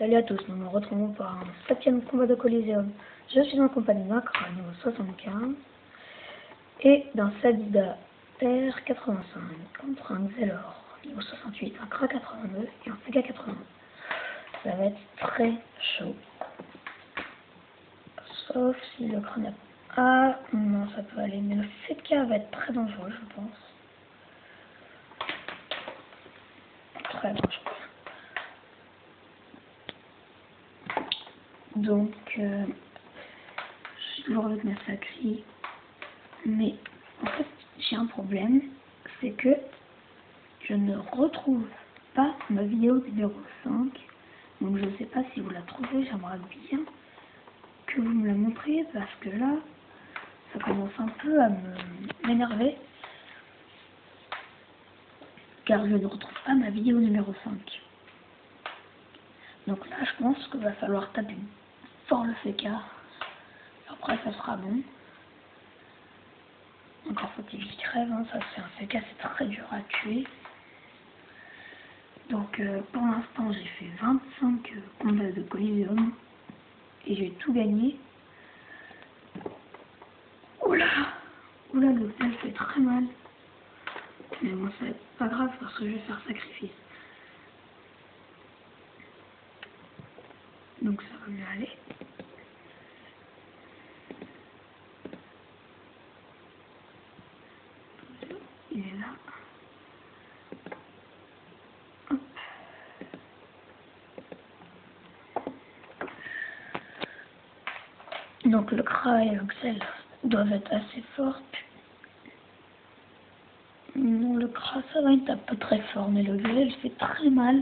Salut à tous, nous nous retrouvons pour un 7e combat de Coliseum. Je suis en compagnie de Macra, niveau 75, et d'un Sadida R85 contre un Xelor, niveau 68, un Kra 82 et un Sega 80. Ça va être très chaud. Sauf si le Kra n'a pas... Ah, non, ça peut aller, mais le Sega va être très dangereux, je pense. Très dangereux. Donc, je suis toujours avec ma Sacri, mais en fait, j'ai un problème, c'est que je ne retrouve pas ma vidéo numéro 5, donc je ne sais pas si vous la trouvez, j'aimerais bien que vous me la montriez, parce que là, ça commence un peu à m'énerver, car je ne retrouve pas ma vidéo numéro 5. Donc là, je pense qu'il va falloir taper fort le CK. Après, ça sera bon. Encore faut-il que j'y crève, hein. Ça c'est un CK, c'est très dur à tuer. Donc pour l'instant, j'ai fait 25 combats de Coliseum et j'ai tout gagné. Oula, oula, le tel fait très mal. Mais bon, c'est pas grave parce que je vais faire sacrifice. Donc ça va mieux aller. Il est là. Hop. Donc le Kra et le Xel doivent être assez forts. Non, le Kra ça va, il tape pas très fort, mais le Xel il fait très mal.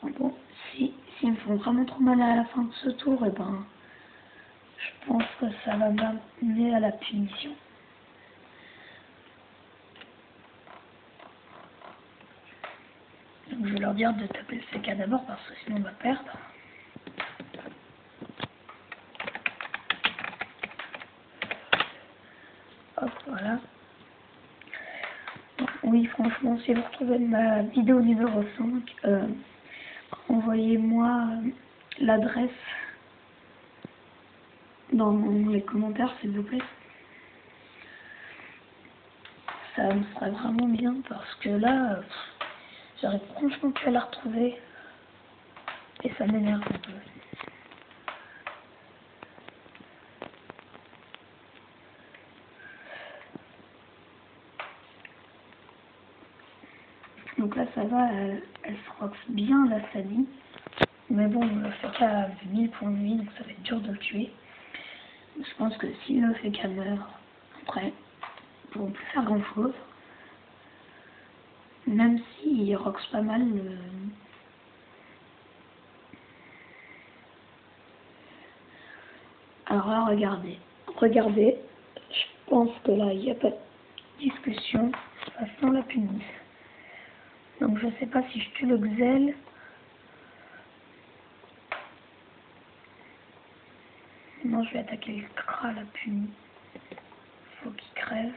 Bon, s'ils me font vraiment trop mal à la fin de ce tour, et ben, je pense que ça va m'amener à la punition. Donc je vais leur dire de taper le CK d'abord parce que sinon on va perdre. Hop, voilà. Donc, oui, franchement, si vous retrouvez ma vidéo numéro 5, envoyez-moi l'adresse dans les commentaires, s'il vous plaît. Ça me serait vraiment bien parce que là, j'arrive franchement plus à la retrouver et ça m'énerve un peu. Donc là ça va, elle se roxe bien la Sally. Mais bon, le FK a 1000 points de vie, donc ça va être dur de le tuer. Je pense que si le FK meurt, après, ils pourront plus faire grand chose. Même s'il roxe pas mal le... Alors là, regardez. Regardez, je pense que là, il n'y a pas de discussion. Ça sent la punisse. Donc je sais pas si je tue le Xel. Non, je vais attaquer le Kra, la punie. Faut qu'il crève.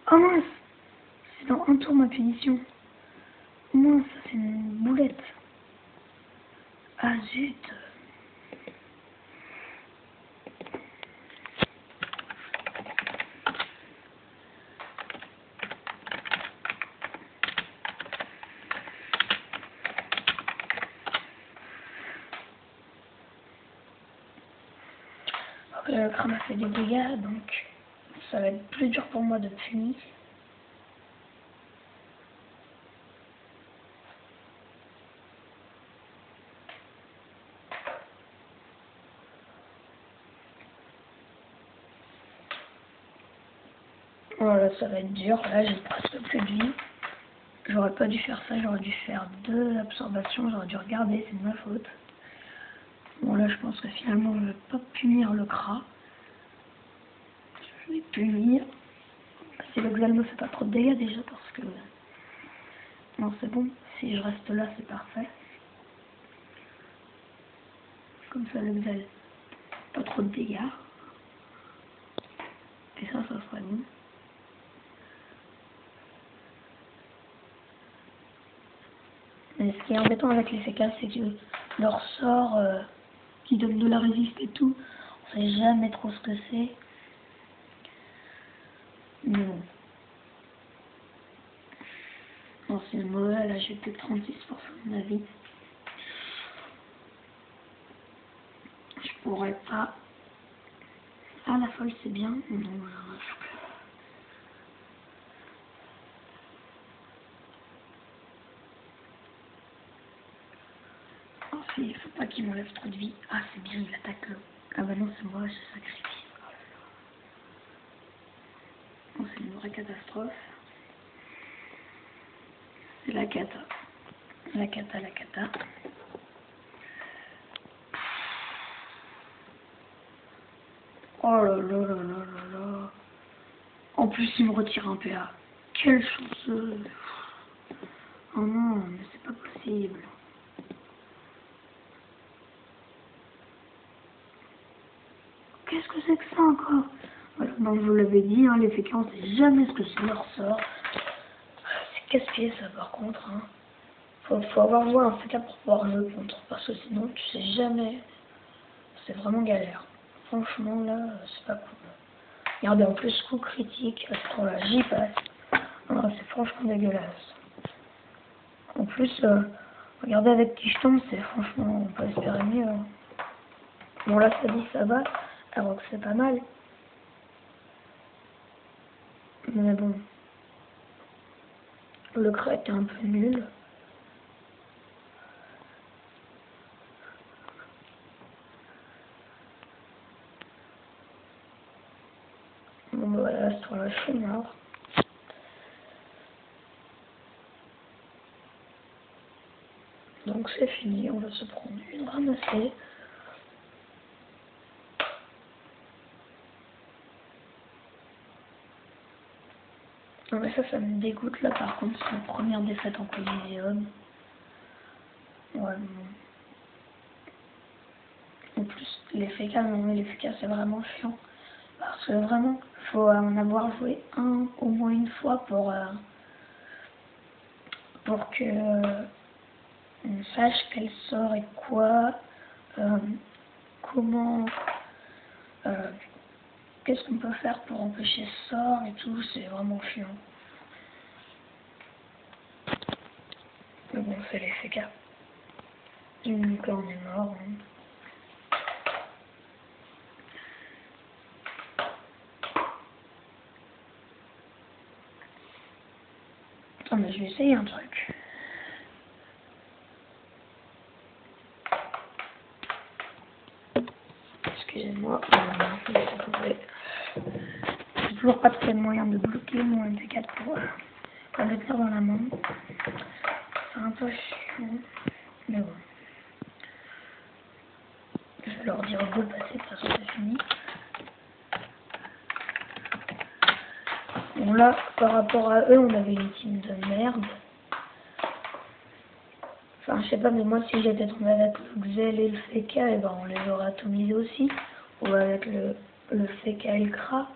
Oh mince! C'est dans un tour ma punition. Mince, ça c'est une boulette. Ah zut! Le Kra m'a fait des dégâts, donc ça va être plus dur pour moi de punir. Voilà, ça va être dur. Là, j'ai presque plus de vie. J'aurais pas dû faire ça, j'aurais dû faire 2 absorbations, j'aurais dû regarder, c'est de ma faute. Bon, là, je pense que finalement, je vais pas punir le Kra. Je vais punir. Si le Xel me fait pas trop de dégâts déjà, parce que... Non, c'est bon. Si je reste là, c'est parfait. Comme ça, le Xel, pas trop de dégâts. Et ça serait bon. Mais ce qui est embêtant avec les FK, c'est que leur sort qui donne de la résiste et tout, on sait jamais trop ce que c'est. Mais bon. Non, c'est mauvais, là j'ai plus que 36% de ma vie. Je pourrais pas. Ah, la folle c'est bien. Non, oh, il faut pas qu'il m'enlève trop de vie. Ah, c'est bien, il attaque le. Ah bah non, c'est moi, je sacrifie. Oh là là. Non, c'est une vraie catastrophe. C'est la cata. La cata, la cata. Oh là là là là là là. En plus, il me retire un PA. Quelle chanceuse. Oh non, mais c'est pas possible. Qu'est-ce que c'est que ça encore? Voilà, donc je vous l'avais dit, hein, les FK, on sait jamais ce que c'est leur sort. C'est casse-pied ça par contre. Hein. Faut avoir joué un FK pour pouvoir jouer contre, parce que sinon tu sais jamais. C'est vraiment galère. Franchement là, c'est pas cool. Regardez, en plus coup critique, à ce temps-là, j'y passe. Non, c'est franchement dégueulasse. En plus, regardez avec qui je tombe, c'est franchement, on peut espérer mieux. Hein. Bon là ça dit ça va, alors que c'est pas mal. Mais bon, le crack est un peu nul. Bon bah voilà, ce tour-là, je suis mort. Donc c'est fini, on va se prendre une ramassée. Non mais ça me dégoûte là par contre, c'est ma première défaite en Coliseum. Ouais, bon. En plus, les FK, non mais les FK c'est vraiment chiant. Parce que vraiment, faut en avoir joué un au moins une fois pour que on sache quel sort et quoi, comment, euh, qu'est-ce qu'on peut faire pour empêcher ce sort et tout, c'est vraiment chiant. Mais bon, c'est les FK. Donc là on est mort. Hein. Attends, mais je vais essayer un truc. Excusez-moi, j'ai toujours pas trouvé de moyen de bloquer mon MP4 pour le faire dans la main. C'est un peu chiant, mais bon. Je vais leur dire de passer, de toute façon c'est fini. Bon là, par rapport à eux, on avait une team de merde. Enfin, je sais pas, mais moi si j'étais tombé avec le Xel et le FK, et ben on les aurait atomisés aussi. Ou avec le FK et le Kra.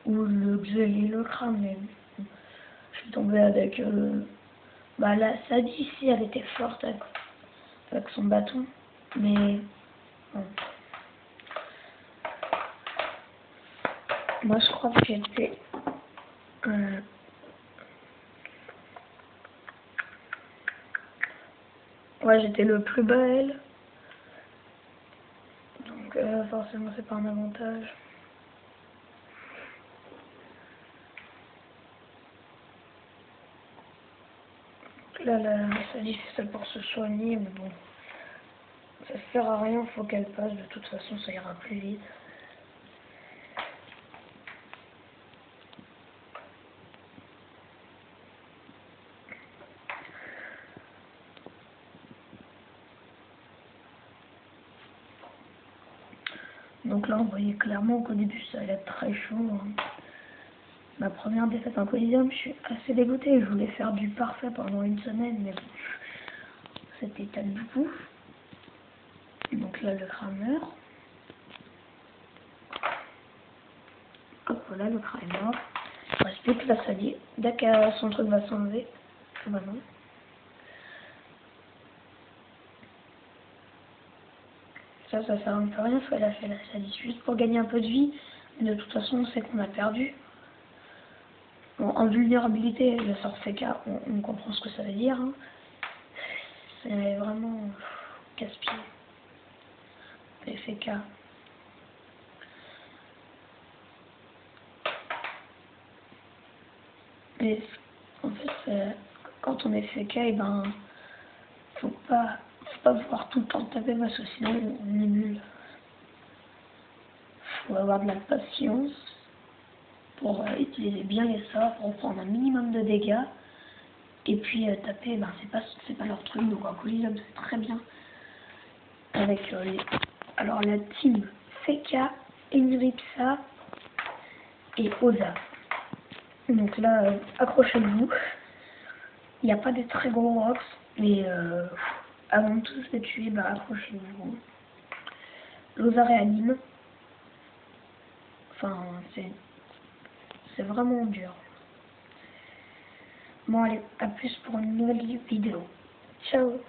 Ou le Xel et le Kra, mais je suis tombée avec... bah la Sadie ici, elle était forte avec son bâton. Mais... Bon. Moi je crois que j'étais... ouais, j'étais le plus bas, elle. Donc forcément c'est pas un avantage. Donc là, Sadie fait ça pour se soigner, mais bon. Ça sert à rien, faut qu'elle passe, de toute façon ça ira plus vite. Donc là on voyait clairement qu'au début ça allait être très chaud. Hein. Ma première défaite en Coliseum, je suis assez dégoûtée, je voulais faire du parfait pendant une semaine, mais bon, c'était tas de bouffe. Donc là le crameur. Hop, voilà, le crameur. Il reste plus que la Sadie. Dès que son truc va s'enlever, ah bah non. ça sert un peu à rien, faut lâcher la salice juste pour gagner un peu de vie. Mais de toute façon, on sait qu'on a perdu. Bon, en vulnérabilité, le sort FK, on comprend ce que ça veut dire. Hein. C'est vraiment casse-pied. Les FK. Mais en fait, quand on est FK, et ben, faut pas vouloir tout le temps taper parce que sinon on est nul. Faut avoir de la patience pour utiliser bien les sorts, pour prendre un minimum de dégâts. Et puis taper, ben, c'est pas leur truc, donc un Coliseum c'est très bien. Avec alors la team Feka, Enripsa et Oza. Donc là, accrochez-vous. Il n'y a pas des très gros rocks, mais avant de tous les tuer, bah, accrochez-vous. L'Oza réanime. Enfin, c'est vraiment dur. Bon allez, à plus pour une nouvelle vidéo. Ciao.